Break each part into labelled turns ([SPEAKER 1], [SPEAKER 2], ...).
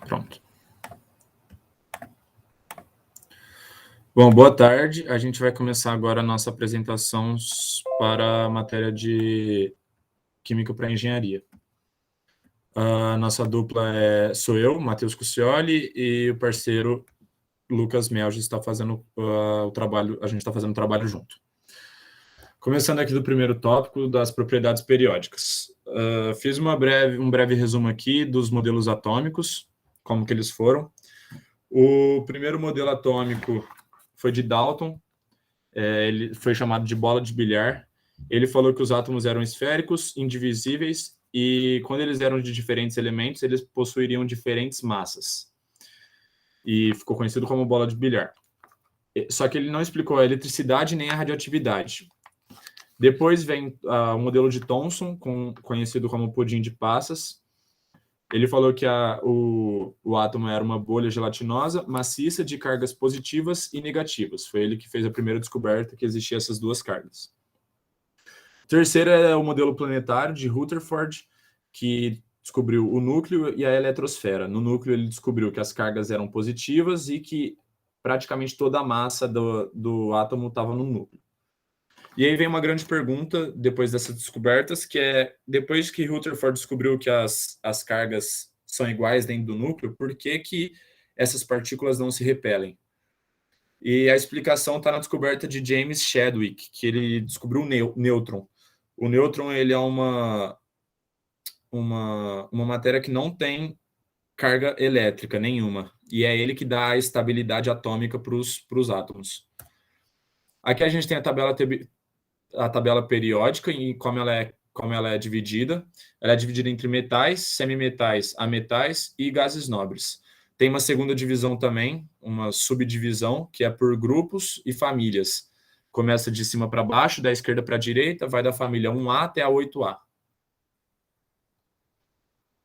[SPEAKER 1] Pronto. Bom, boa tarde. A gente vai começar agora a nossa apresentação para a matéria de Química para Engenharia. A nossa dupla sou eu, Matheus Cucioli, e o parceiro Lucas Melge está fazendo o trabalho, a gente está fazendo o trabalho junto. Começando aqui do primeiro tópico, das propriedades periódicas. Fiz um breve resumo aqui dos modelos atômicos, como que eles foram. O primeiro modelo atômico foi de Dalton, ele foi chamado de bola de bilhar. Ele falou que os átomos eram esféricos, indivisíveis, e quando eles eram de diferentes elementos, eles possuiriam diferentes massas. E ficou conhecido como bola de bilhar. Só que ele não explicou a eletricidade nem a radioatividade. Depois vem o modelo de Thomson, conhecido como pudim de passas. Ele falou que o átomo era uma bolha gelatinosa, maciça, de cargas positivas e negativas. Foi ele que fez a primeira descoberta que existiam essas duas cargas. O terceiro é o modelo planetário de Rutherford, que descobriu o núcleo e a eletrosfera. No núcleo, ele descobriu que as cargas eram positivas e que praticamente toda a massa do átomo estava no núcleo. E aí vem uma grande pergunta, depois dessas descobertas, que é, depois que Rutherford descobriu que as cargas são iguais dentro do núcleo, por que essas partículas não se repelem? E a explicação está na descoberta de James Chadwick, que ele descobriu o nêutron. O nêutron ele é uma matéria que não tem carga elétrica nenhuma, e é ele que dá a estabilidade atômica para os átomos. Aqui a gente tem a tabela periódica e como ela é dividida. Ela é dividida entre metais, semimetais, ametais e gases nobres. Tem uma segunda divisão também, uma subdivisão, que é por grupos e famílias. Começa de cima para baixo, da esquerda para a direita, vai da família 1A até a 8A.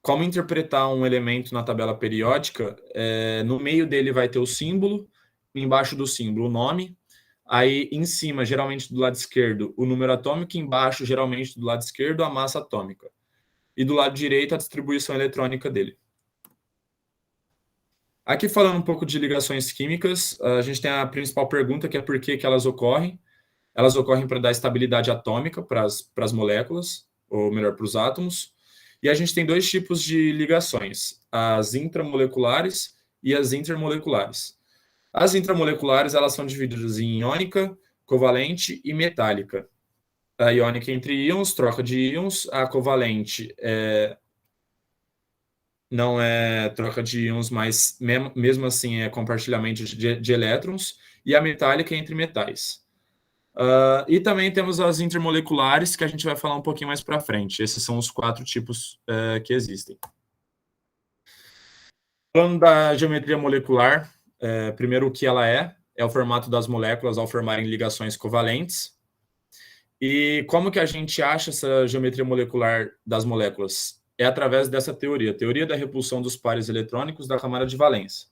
[SPEAKER 1] Como interpretar um elemento na tabela periódica? No meio dele vai ter o símbolo, embaixo do símbolo o nome, aí em cima, geralmente do lado esquerdo, o número atômico, embaixo, geralmente do lado esquerdo, a massa atômica. E do lado direito, a distribuição eletrônica dele. Aqui falando um pouco de ligações químicas, a gente tem a principal pergunta, que é por que elas ocorrem. Elas ocorrem para dar estabilidade atômica para as moléculas, ou melhor, para os átomos. E a gente tem dois tipos de ligações, as intramoleculares e as intermoleculares. As intramoleculares, elas são divididas em iônica, covalente e metálica. A iônica entre íons, troca de íons. A covalente não é troca de íons, mas mesmo assim é compartilhamento de elétrons. E a metálica é entre metais. E também temos as intermoleculares, que a gente vai falar um pouquinho mais para frente. Esses são os 4 tipos que existem. Falando da geometria molecular, primeiro o que ela é o formato das moléculas ao formarem ligações covalentes. E como que a gente acha essa geometria molecular das moléculas? É através dessa teoria da repulsão dos pares eletrônicos da camada de valência.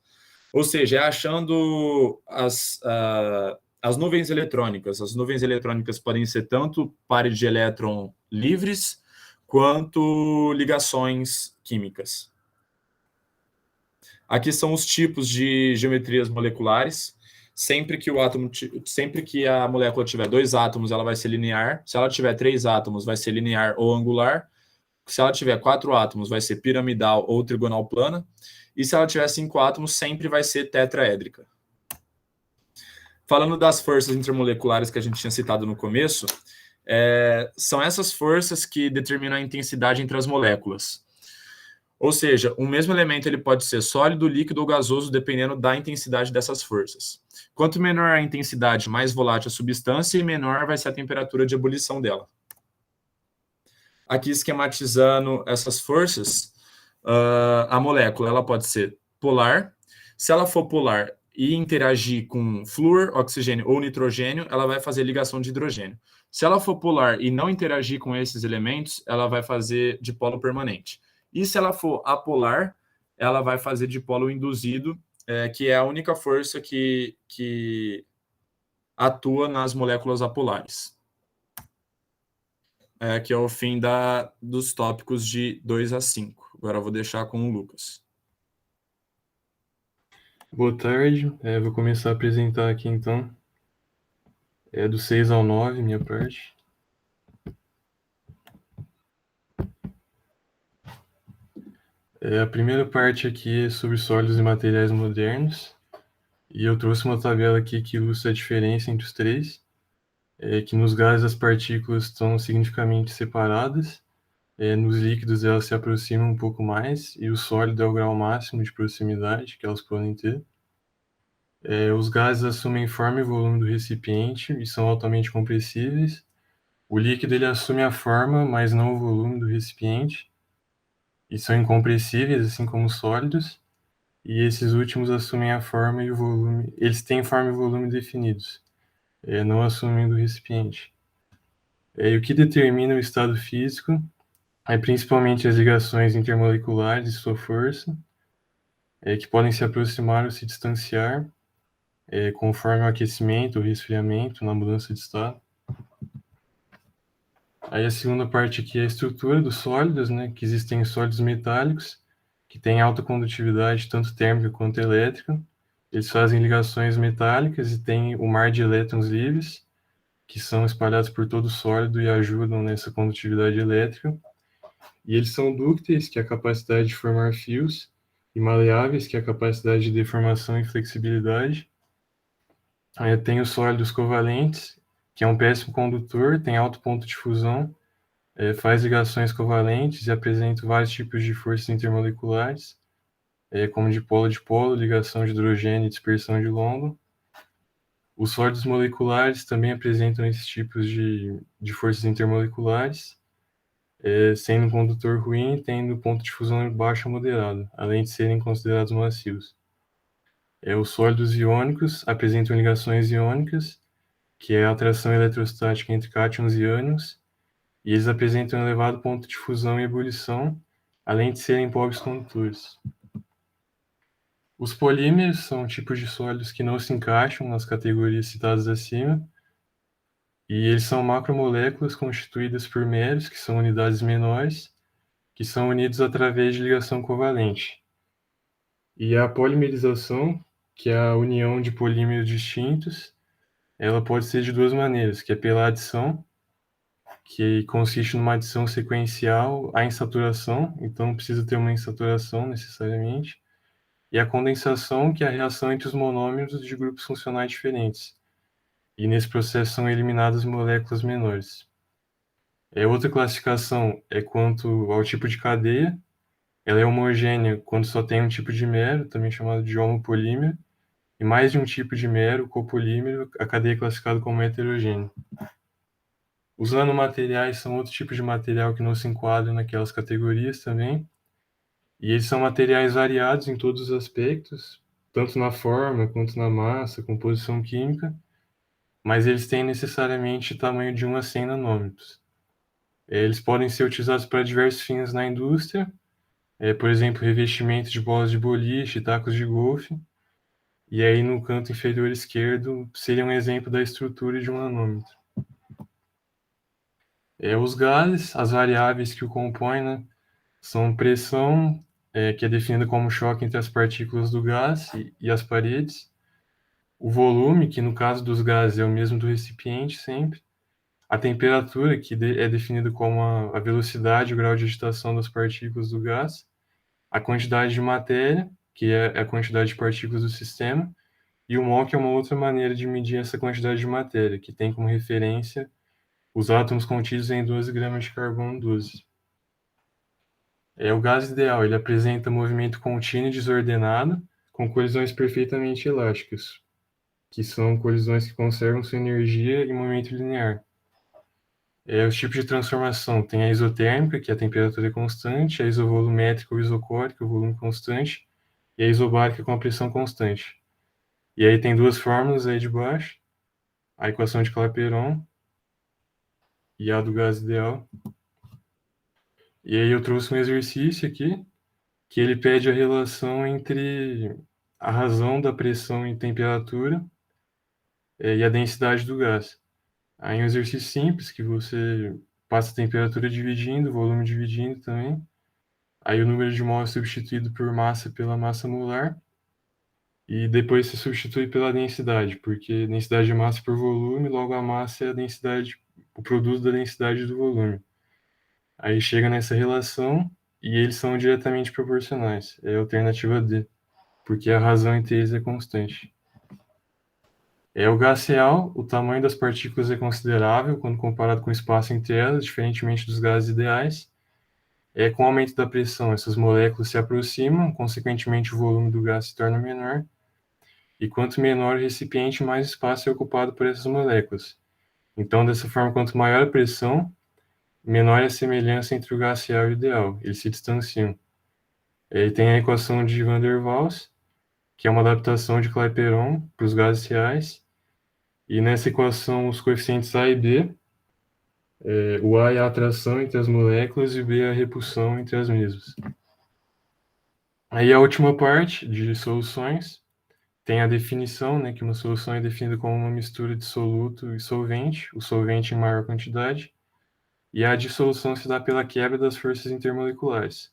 [SPEAKER 1] Ou seja, é achando as nuvens eletrônicas. As nuvens eletrônicas podem ser tanto pares de elétron livres, quanto ligações químicas. Aqui são os tipos de geometrias moleculares. Sempre que a molécula tiver 2 átomos, ela vai ser linear. Se ela tiver 3 átomos, vai ser linear ou angular. Se ela tiver 4 átomos, vai ser piramidal ou trigonal plana. E se ela tiver 5 átomos, sempre vai ser tetraédrica. Falando das forças intermoleculares que a gente tinha citado no começo, são essas forças que determinam a intensidade entre as moléculas. Ou seja, o mesmo elemento ele pode ser sólido, líquido ou gasoso, dependendo da intensidade dessas forças. Quanto menor a intensidade, mais volátil a substância e menor vai ser a temperatura de ebulição dela. Aqui, esquematizando essas forças, a molécula ela pode ser polar. Se ela for polar e interagir com flúor, oxigênio ou nitrogênio, ela vai fazer ligação de hidrogênio. Se ela for polar e não interagir com esses elementos, ela vai fazer dipolo permanente. E se ela for apolar, ela vai fazer dipolo induzido, que é a única força que atua nas moléculas apolares. Que é o fim dos tópicos de 2 a 5. Agora eu vou deixar com o Lucas.
[SPEAKER 2] Boa tarde, vou começar a apresentar aqui então. É do 6 ao 9, minha parte. A primeira parte aqui é sobre sólidos e materiais modernos. E eu trouxe uma tabela aqui que ilustra a diferença entre os três. Que nos gases as partículas estão significativamente separadas. Nos líquidos elas se aproximam um pouco mais. E o sólido é o grau máximo de proximidade que elas podem ter. Os gases assumem forma e volume do recipiente e são altamente compressíveis. O líquido ele assume a forma, mas não o volume do recipiente, e são incompressíveis, assim como os sólidos, e esses últimos assumem a forma e o volume, eles têm forma e volume definidos, não assumem do recipiente. E o que determina o estado físico é principalmente as ligações intermoleculares e sua força, que podem se aproximar ou se distanciar, conforme o aquecimento ou resfriamento na mudança de estado. Aí a segunda parte aqui é a estrutura dos sólidos, né? Que existem sólidos metálicos, que têm alta condutividade, tanto térmica quanto elétrica. Eles fazem ligações metálicas e têm o mar de elétrons livres, que são espalhados por todo o sólido e ajudam nessa condutividade elétrica. E eles são dúcteis, que é a capacidade de formar fios, e maleáveis, que é a capacidade de deformação e flexibilidade. Aí tem os sólidos covalentes, que é um péssimo condutor, tem alto ponto de fusão, faz ligações covalentes e apresenta vários tipos de forças intermoleculares, como de polo, ligação de hidrogênio e dispersão de lombo. Os sólidos moleculares também apresentam esses tipos de forças intermoleculares, sendo um condutor ruim, tendo ponto de fusão baixo a moderado, além de serem considerados macios. Os sólidos iônicos apresentam ligações iônicas, que é a atração eletrostática entre cátions e ânions, e eles apresentam um elevado ponto de fusão e ebulição, além de serem pobres condutores. Os polímeros são tipos de sólidos que não se encaixam nas categorias citadas acima, e eles são macromoléculas constituídas por méros, que são unidades menores, que são unidos através de ligação covalente. E a polimerização, que é a união de polímeros distintos, ela pode ser de duas maneiras, que é pela adição, que consiste numa adição sequencial à insaturação, então não precisa ter uma insaturação necessariamente, e a condensação, que é a reação entre os monômeros de grupos funcionais diferentes. E nesse processo são eliminadas moléculas menores. Outra classificação é quanto ao tipo de cadeia. Ela é homogênea quando só tem um tipo de mero, também chamado de homopolímero, e mais de um tipo de mero, copolímero, a cadeia é classificada como heterogênea. Os nanomateriais são outro tipo de material que não se enquadra naquelas categorias também, e eles são materiais variados em todos os aspectos, tanto na forma quanto na massa, composição química, mas eles têm necessariamente tamanho de 1 a 100 nanômetros. Eles podem ser utilizados para diversos fins na indústria, por exemplo, revestimento de bolas de boliche, tacos de golfe, e aí no canto inferior esquerdo seria um exemplo da estrutura de um nanômetro. Os gases, as variáveis que o compõem, né, são pressão, que é definida como choque entre as partículas do gás e as paredes, o volume, que no caso dos gases é o mesmo do recipiente sempre, a temperatura, que é definida como a velocidade e o grau de agitação das partículas do gás, a quantidade de matéria, que é a quantidade de partículas do sistema, e o mol, que é uma outra maneira de medir essa quantidade de matéria, que tem como referência os átomos contidos em 12 gramas de carbono 12. O gás ideal, ele apresenta movimento contínuo e desordenado, com colisões perfeitamente elásticas, que são colisões que conservam sua energia em movimento linear. Os tipos de transformação tem a isotérmica, que a temperatura é constante, a isovolumétrica ou isocórica, o volume constante, e a isobárica com a pressão constante. E aí tem duas fórmulas aí de baixo, a equação de Clapeyron e a do gás ideal. E aí eu trouxe um exercício aqui, que ele pede a relação entre a razão da pressão e temperatura e a densidade do gás. Aí um exercício simples, que você passa a temperatura dividindo, o volume dividindo também. Aí o número de mol é substituído por massa pela massa molar. e depois se substitui pela densidade, porque densidade de massa por volume, logo a massa é a densidade, o produto da densidade do volume. Aí chega nessa relação e eles são diretamente proporcionais. É a alternativa D, porque a razão entre eles é constante. O gás real, o tamanho das partículas é considerável quando comparado com o espaço entre elas, diferentemente dos gases ideais. Com o aumento da pressão, essas moléculas se aproximam, consequentemente o volume do gás se torna menor. E quanto menor o recipiente, mais espaço é ocupado por essas moléculas. Então, dessa forma, quanto maior a pressão, menor é a semelhança entre o gás real e o ideal. Eles se distanciam. E tem a equação de Van der Waals, que é uma adaptação de Clapeyron para os gases reais. E nessa equação, os coeficientes A e B, o A é a atração entre as moléculas e o B é a repulsão entre as mesmas. Aí a última parte de soluções tem a definição, né, que uma solução é definida como uma mistura de soluto e solvente, o solvente em maior quantidade, e a dissolução se dá pela quebra das forças intermoleculares.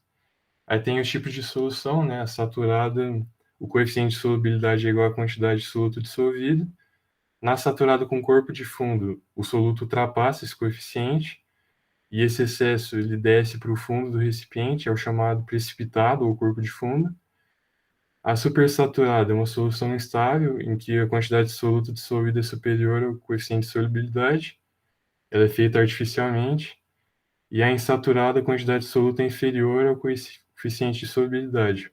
[SPEAKER 2] Aí tem os tipos de solução, né, a saturada, o coeficiente de solubilidade é igual à quantidade de soluto dissolvido. Na saturada com corpo de fundo, o soluto ultrapassa esse coeficiente, e esse excesso ele desce para o fundo do recipiente, é o chamado precipitado ou corpo de fundo. A supersaturada é uma solução instável em que a quantidade de soluto dissolvido é superior ao coeficiente de solubilidade. Ela é feita artificialmente. E a insaturada, a quantidade de soluto é inferior ao coeficiente de solubilidade.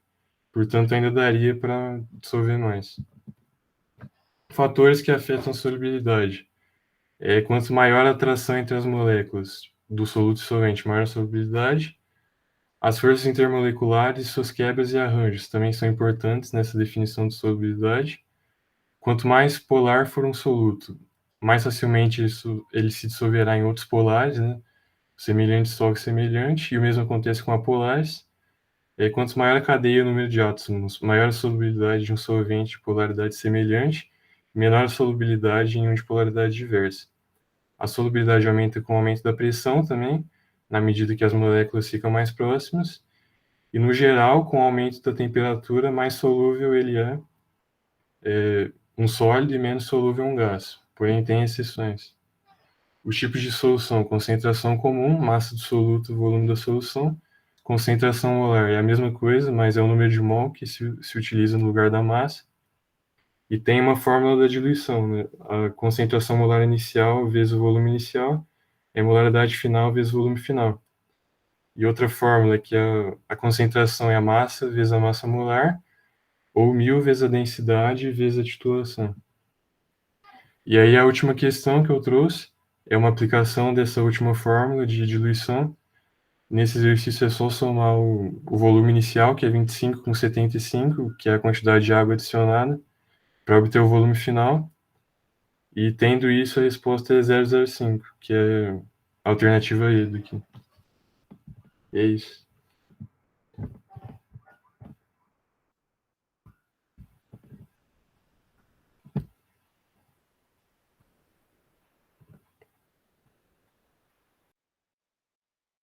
[SPEAKER 2] Portanto, ainda daria para dissolver mais. Fatores que afetam a solubilidade. Quanto maior a atração entre as moléculas do soluto solvente, maior a solubilidade. As forças intermoleculares, suas quebras e arranjos também são importantes nessa definição de solubilidade. Quanto mais polar for um soluto, mais facilmente ele se dissolverá em outros polares, né? Semelhante dissolve semelhante, e o mesmo acontece com apolares. Quanto maior a cadeia e o número de átomos, maior a solubilidade de um solvente de polaridade semelhante, menor a solubilidade em um de polaridade diversa. A solubilidade aumenta com o aumento da pressão também, na medida que as moléculas ficam mais próximas, e no geral, com o aumento da temperatura, mais solúvel ele é um sólido e menos solúvel um gás. Porém, tem exceções. Os tipos de solução: concentração comum, massa do soluto, volume da solução. Concentração molar é a mesma coisa, mas é o número de mol que se utiliza no lugar da massa. E tem uma fórmula da diluição, né? A concentração molar inicial vezes o volume inicial é a molaridade final vezes o volume final. E outra fórmula é que a concentração é a massa vezes a massa molar, ou 1000 vezes a densidade vezes a titulação. E aí a última questão que eu trouxe é uma aplicação dessa última fórmula de diluição. Nesse exercício é só somar o volume inicial, que é 25 com 75, que é a quantidade de água adicionada, para obter o volume final. E tendo isso, a resposta é 0,05, que é a alternativa E daqui. E é isso.